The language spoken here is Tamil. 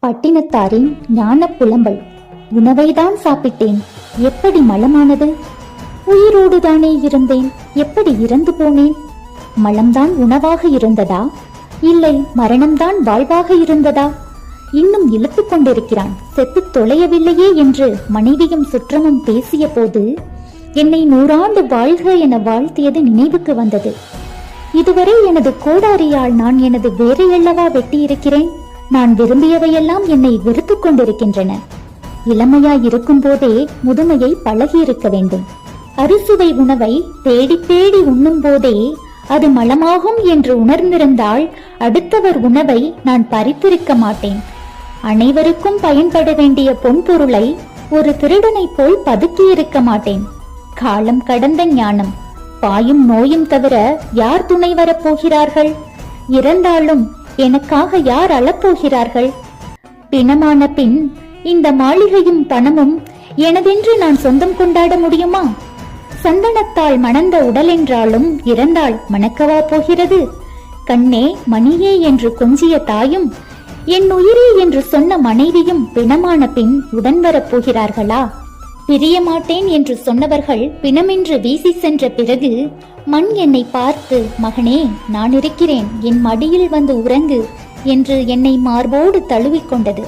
பட்டினத்தாரின் ஞான புலம்பல். உணவைதான் சாப்பிட்டேன், எப்படி மலமானது? உயிரோடுதானே இருந்தேன், எப்படி இறந்து போனேன்? மலம்தான் உணவாக இருந்ததா, இல்லை மரணம்தான் வாழ்வாக இருந்ததா? இன்னும் இழுத்துக் கொண்டிருக்கிறான், செத்து தொலையவில்லையே என்று மனைவியும் சுற்றமும் பேசிய போது என்னை 100 ஆண்டு வாழ்க என வாழ்த்தியது நினைவுக்கு வந்தது. இதுவரை எனது கோடாரியால் நான் எனது வேரையல்லவா வெட்டியிருக்கிறேன். நான் விரும்பியவையெல்லாம் என்னை வெறுத்து கொண்டிருக்கின்றன. இளமையாய் இருக்கும் போதே முதுமையை பழகியிருக்க வேண்டும். அறுசுவை உணவை தேடி தேடி உண்ணும் போதே அது மலமாகும் என்று உணர்ந்திருந்தால் அடுத்தவர் உணவை நான் பறித்திருக்க மாட்டேன். அனைவருக்கும் பயன்பட வேண்டிய பொன்பொருளை ஒரு திருடனை போல் பதுக்கியிருக்க மாட்டேன். காலம் கடந்த ஞானம். பாயும் நோயும் தவிர யார் துணை வரப்போகிறார்கள்? இறந்தாலும் எனக்காக யார் அழப்போகிறார்கள்? பிணமான பின் இந்த மாளிகையும் பணமும் எனதென்று நான் சொந்தம் கொண்டாட முடியுமா? சந்தனத்தால் மணந்த உடல் என்றாலும் இறந்தால் மணக்கவா போகிறது? கண்ணே மணியே என்று கொஞ்சிய தாயும் என் உயிரே என்று சொன்ன மனைவியும் பிணமான பின் உடன் வரப்போகிறார்களா? பிரிய மாட்டேன் என்று சொன்னவர்கள் பிணமென்று வீசி சென்ற பிறகு மண் என்னை பார்த்து, மகனே நான் இருக்கிறேன், என் மடியில் வந்து உறங்கு என்று என்னை மார்போடு தழுவிக்கொண்டது.